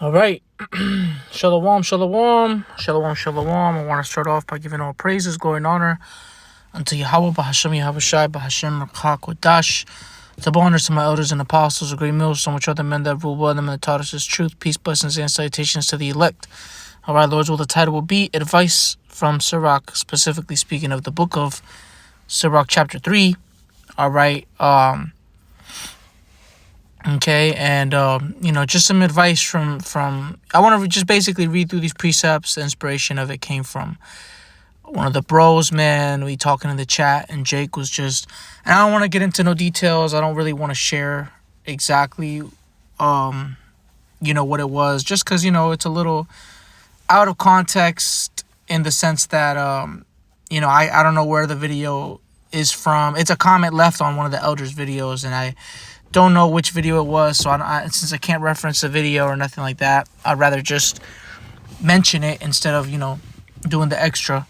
All right. Shalom, shalom, shalom, shalom. I want to start off by giving all praises, glory, and honor unto Yahweh, Bahashem, Yahweh Shai, Bahashem, Rakha, Kodash. Double honors to my elders and apostles, a great millstone, which are the men that rule well them and taught us his truth, peace, blessings, and salutations to the elect. All right, Lords, well, the title will be Advice from Sirach, specifically speaking of the book of Sirach, chapter 3. All right. Okay, and just some advice from I want to just basically read through these precepts. The inspiration of it came from one of the bros, man. We talking in the chat, and Jake was just, and I don't want to get into no details. I don't really want to share exactly what it was, just because it's a little out of context in the sense that I don't know where the video is from. It's a comment left on one of the elders' videos, and I don't know which video it was, so since I can't reference the video or nothing like that, I'd rather just mention it instead of doing the extra,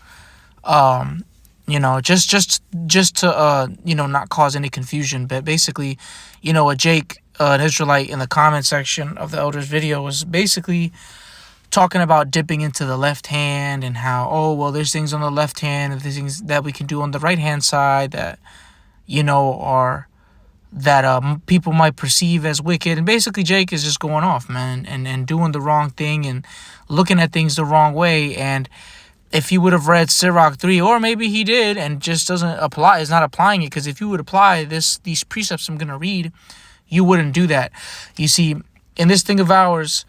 just to not cause any confusion. But basically, Jake, an Israelite, in the comment section of the elders video was basically talking about dipping into the left hand and how, there's things on the left hand and there's things that we can do on the right hand side that are that people might perceive as wicked. And basically Jake is just going off, man, and doing the wrong thing and looking at things the wrong way. And if he would have read Sirach 3, or maybe he did and just is not applying it, because if you would apply these precepts I'm going to read, you wouldn't do that. You see, in this thing of ours,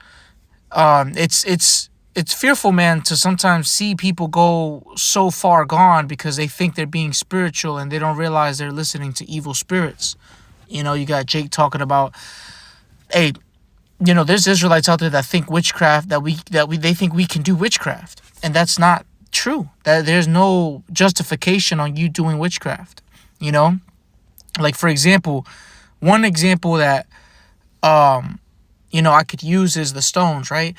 it's fearful, man, to sometimes see people go so far gone because they think they're being spiritual and they don't realize they're listening to evil spirits. You got Jake talking about, hey, there's Israelites out there that think witchcraft, they think we can do witchcraft, and that's not true. That there's no justification on you doing witchcraft. Like, for example, one example that I could use is the stones, right?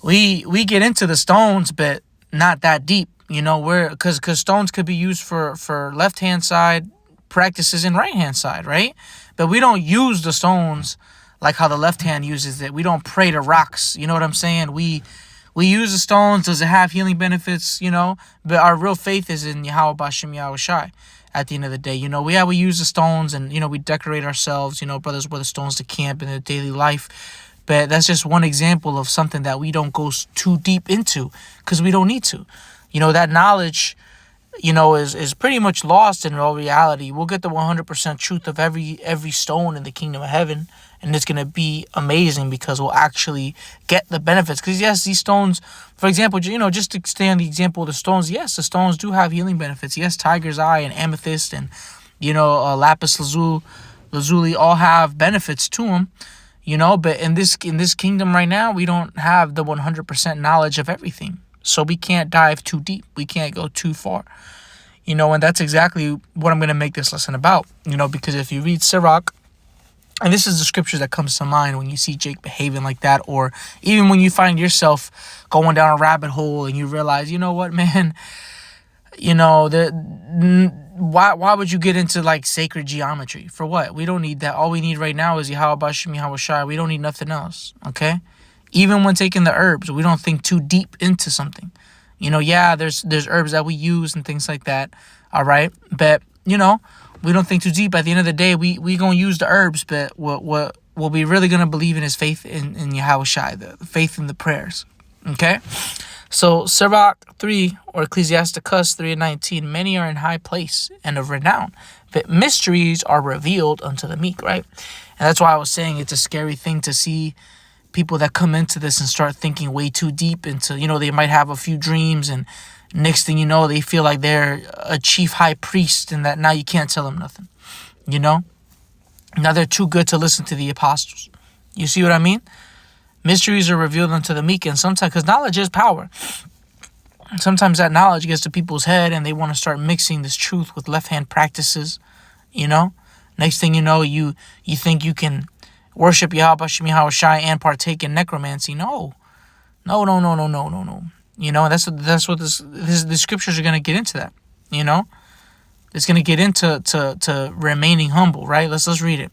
We get into the stones, but not that deep, because stones could be used for left hand side practices and right hand side, right? But we don't use the stones like how the left hand uses it. We don't pray to rocks, you know what I'm saying? We use the stones. Does it have healing benefits? But our real faith is in Yahweh Bashem Yahweh Shai. At the end of the day, we use the stones and we decorate ourselves. Brothers wear the stones to camp in their daily life. But that's just one example of something that we don't go too deep into because we don't need to. That knowledge is pretty much lost in all reality. We'll get the 100% truth of every stone in the kingdom of heaven, and it's going to be amazing because we'll actually get the benefits. Because yes, these stones, for example, just to stay on the example of the stones, yes, the stones do have healing benefits. Yes, tiger's eye and amethyst and lapis lazuli all have benefits to them. But in this kingdom right now, we don't have the 100% knowledge of everything. So we can't dive too deep. We can't go too far. And that's exactly what I'm going to make this lesson about. Because if you read Sirach, and this is the scripture that comes to mind when you see Jake behaving like that, or even when you find yourself going down a rabbit hole and you realize, what, man, why would you get into like sacred geometry? For what? We don't need that. All we need right now is Yahweh Bashem Yahweh Shai. We don't need nothing else. Okay? Even when taking the herbs, we don't think too deep into something. There's herbs that we use and things like that. All right. But, we don't think too deep. At the end of the day, we going to use the herbs, but what we really going to believe in is faith in Yahweh Shai, the faith in the prayers. Okay. So Sirach 3 or Ecclesiasticus 3:19, many are in high place and of renown, but mysteries are revealed unto the meek, right? And that's why I was saying it's a scary thing to see people that come into this and start thinking way too deep into, they might have a few dreams and next thing you know, they feel like they're a chief high priest and that now you can't tell them nothing, Now they're too good to listen to the apostles. You see what I mean? Mysteries are revealed unto the meek, and sometimes, because knowledge is power, sometimes that knowledge gets to people's head and they want to start mixing this truth with left-hand practices, Next thing you know, you think you can worship Yahweh Bashem Yahweh Shai and partake in necromancy. No. That's what the scriptures are going to get into that. It's going to get into remaining humble, right? Let's read it.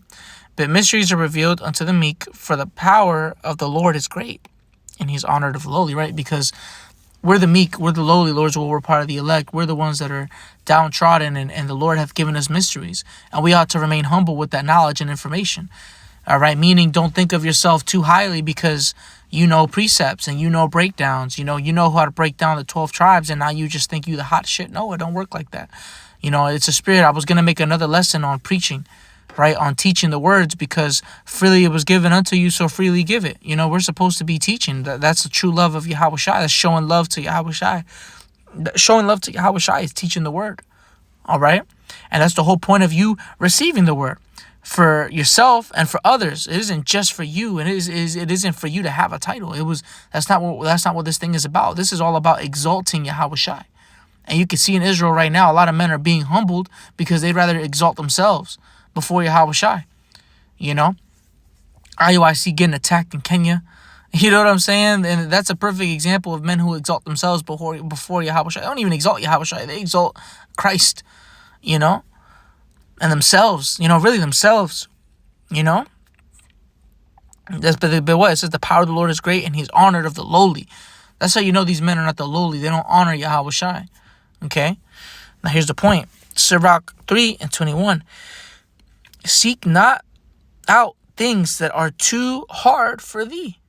But mysteries are revealed unto the meek, for the power of the Lord is great. and he's honored of the lowly, right? Because we're the meek, we're the lowly, Lord's will, we're part of the elect. We're the ones that are downtrodden, and the Lord hath given us mysteries. And we ought to remain humble with that knowledge and information. All right, meaning don't think of yourself too highly because you know precepts and you know breakdowns. You know how to break down the 12 tribes, and now you just think you the hot shit. No, it don't work like that. It's a spirit. I was going to make another lesson on preaching, right? On teaching the words, because freely it was given unto you, so freely give it. We're supposed to be teaching. That's the true love of Yahweh Shai. That's showing love to Yahweh Shai. Showing love to Yahweh Shai is teaching the word. All right? And that's the whole point of you receiving the word. For yourself and for others. It isn't just for you, and it isn't for you to have a title. That's not what this thing is about. This is all about exalting Yahweh Shai. And you can see in Israel right now, a lot of men are being humbled because they'd rather exalt themselves before Yahweh Shai. IUIC getting attacked in Kenya. You know what I'm saying? And that's a perfect example of men who exalt themselves before Yahweh Shai. They don't even exalt Yahweh Shai. They exalt Christ, and themselves, really themselves, That's but what? It says the power of the Lord is great and he's honored of the lowly. That's how you know these men are not the lowly. They don't honor Yahweh Shai. Okay? Now here's the point. Sirach 3:21. Seek not out things that are too hard for thee.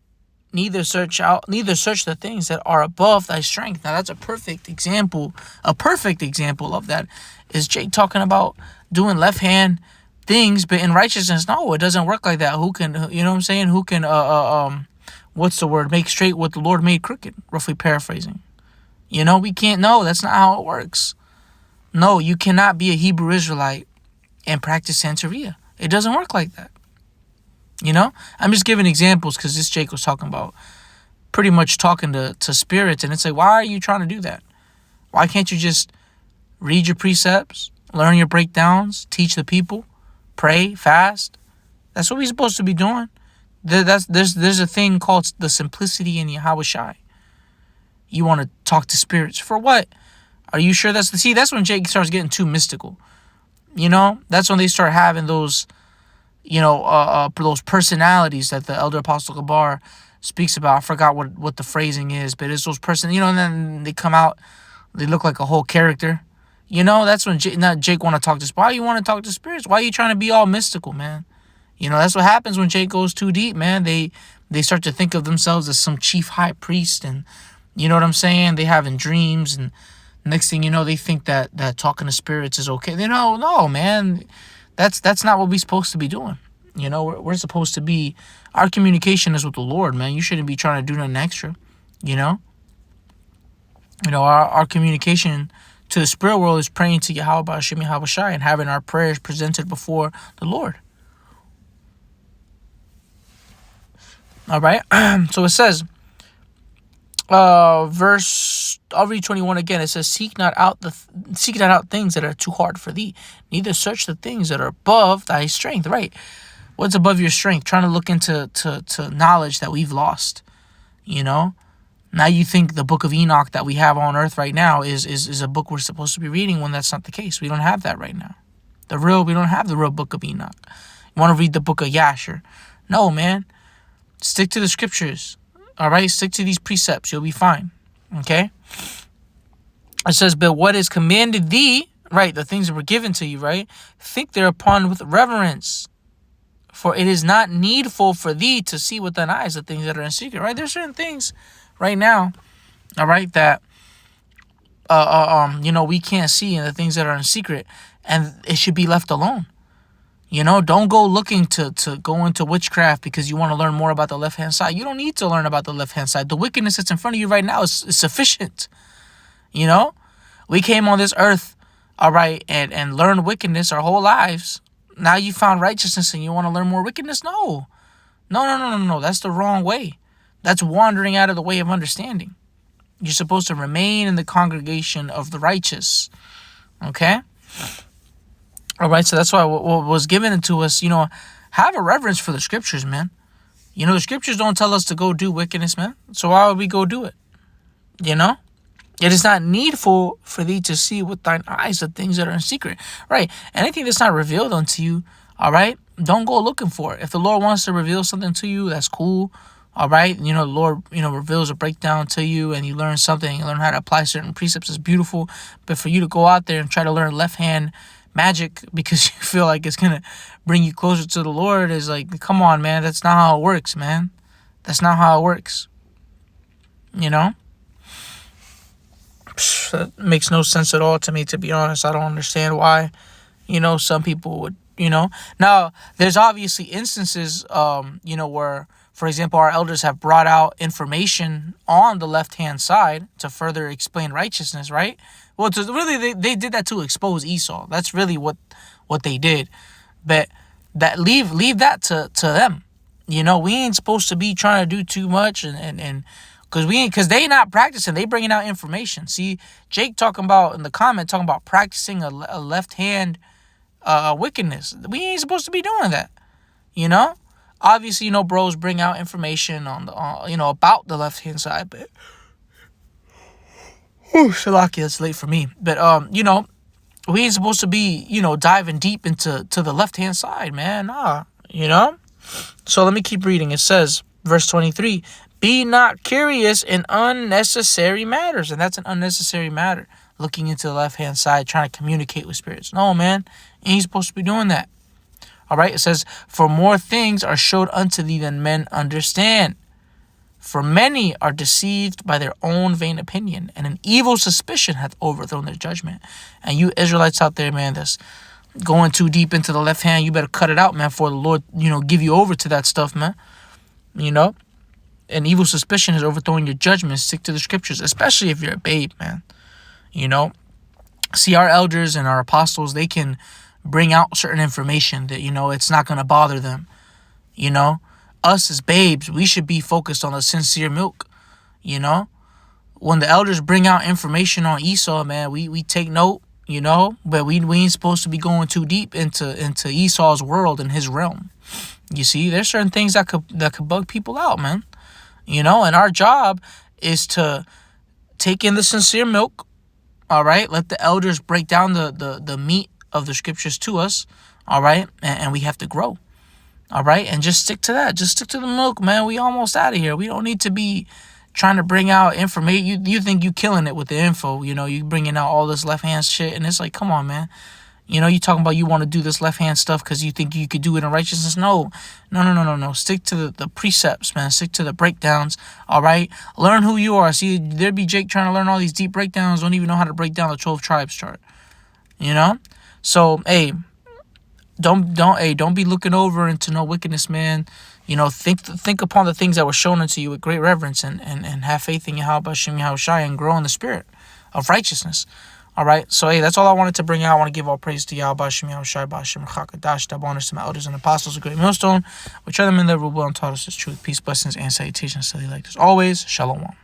Neither search the things that are above thy strength. Now that's a perfect example of that is Jake talking about doing left hand things, but in righteousness. No, it doesn't work like that. Who can, Who can, what's the word? Make straight what the Lord made crooked, roughly paraphrasing. We can't, no, that's not how it works. No, you cannot be a Hebrew Israelite and practice Santeria. It doesn't work like that. I'm just giving examples because this Jake was talking about pretty much talking to spirits. And it's like, why are you trying to do that? Why can't you just read your precepts, learn your breakdowns, teach the people, pray, fast? That's what we're supposed to be doing. There's a thing called the simplicity in Yahweh Shai. You want to talk to spirits. For what? Are you sure that's when Jake starts getting too mystical. That's when they start having those those personalities that the Elder Apostle Gabar speaks about. I forgot what the phrasing is, but it's those and then they come out, they look like a whole character. That's when Jake want to talk to spirits. Why you want to talk to spirits? Why are you trying to be all mystical, man? That's what happens when Jake goes too deep, man. They start to think of themselves as some chief high priest, and you know what I'm saying? They having dreams, and next thing you know, they think that talking to spirits is okay. No, man. That's not what we're supposed to be doing. We're supposed to be, our communication is with the Lord, man. You shouldn't be trying to do nothing extra, Our communication to the spirit world is praying to Yahweh B'Hashem Yahweh Shai and having our prayers presented before the Lord. All right. So it says, verse, I'll read 21 again. It says, seek not out things that are too hard for thee, neither search the things that are above thy strength. Right? What's above your strength? Trying to look into to knowledge that we've lost. Now you think the book of Enoch that we have on earth right now is a book we're supposed to be reading, when that's not the case. We don't have that right now. We don't have the real book of Enoch. You want to read the book of Yasher? No, man. Stick to the scriptures. All right? Stick to these precepts. You'll be fine. Okay? It says, but what is commanded thee, right, the things that were given to you, right, think thereupon with reverence. For it is not needful for thee to see with thine eyes the things that are in secret, right? There's certain things right now, all right, that, we can't see, and the things that are in secret, and it should be left alone. Don't go looking to go into witchcraft because you want to learn more about the left-hand side. You don't need to learn about the left-hand side. The wickedness that's in front of you right now is sufficient. We came on this earth, all right, and learned wickedness our whole lives. Now you found righteousness and you want to learn more wickedness? No. That's the wrong way. That's wandering out of the way of understanding. You're supposed to remain in the congregation of the righteous. Okay? All right, so that's why what was given to us, have a reverence for the scriptures, man. The scriptures don't tell us to go do wickedness, man. So why would we go do it? It is not needful for thee to see with thine eyes the things that are in secret. Right? Anything that's not revealed unto you, all right, don't go looking for it. If the Lord wants to reveal something to you, that's cool. All right, the Lord, reveals a breakdown to you, and you learn something. You learn how to apply certain precepts. Is beautiful, but for you to go out there and try to learn left hand magic because you feel like it's gonna bring you closer to the Lord is like, come on, man. That's not how it works, man. That's not how it works. That makes no sense at all to me, to be honest. I don't understand why, some people would, Now, there's obviously instances, where, for example, our elders have brought out information on the left-hand side to further explain righteousness, right? Well, they did that to expose Esau. That's really what they did. But that leave that to them. We ain't supposed to be trying to do too much and because they not practicing, they bringing out information. See, Jake talking about in the comment, talking about practicing a left hand wickedness. We ain't supposed to be doing that. Obviously, bros bring out information on the about the left hand side, but Shalaki, it's late for me. But we ain't supposed to be diving deep into the left hand side, man. Nah, So let me keep reading. It says, verse 23. Be not curious in unnecessary matters. And that's an unnecessary matter. Looking into the left-hand side, trying to communicate with spirits. No, man. You ain't supposed to be doing that. All right. It says, for more things are showed unto thee than men understand. For many are deceived by their own vain opinion. And an evil suspicion hath overthrown their judgment. And you Israelites out there, man, that's going too deep into the left hand, you better cut it out, man, for the Lord, give you over to that stuff, man. An evil suspicion is overthrowing your judgment. Stick to the scriptures, especially if you're a babe, man. See, our elders and our apostles, they can bring out certain information that, it's not going to bother them. Us as babes, we should be focused on the sincere milk. When the elders bring out information on Esau, man, we take note, but we ain't supposed to be going too deep into Esau's world and his realm. You see, there's certain things that could bug people out, man. And our job is to take in the sincere milk, all right? Let the elders break down the meat of the scriptures to us, all right? And we have to grow, all right? And just stick to that. Just stick to the milk, man. We almost out of here. We don't need to be trying to bring out information. You think you killing it with the info, you bringing out all this left-hand shit, and it's like, come on, man. You talking about you want to do this left-hand stuff because you think you could do it in righteousness. No. Stick to the precepts, man. Stick to the breakdowns, all right? Learn who you are. See, there'd be Jake trying to learn all these deep breakdowns, don't even know how to break down the 12 tribes chart, So, hey, don't be looking over into no wickedness, man. Think upon the things that were shown unto you with great reverence and have faith in Yahweh Hashem Yahushai and grow in the spirit of righteousness. All right, so hey, that's all I wanted to bring out. I want to give all praise to Yahweh Hashem Yahushai B'Hashem Chakadash, double honors to my elders and apostles, a great millstone, which are the men that rule well and taught us His truth, peace, blessings, and salutations to thee like as always. Shalom.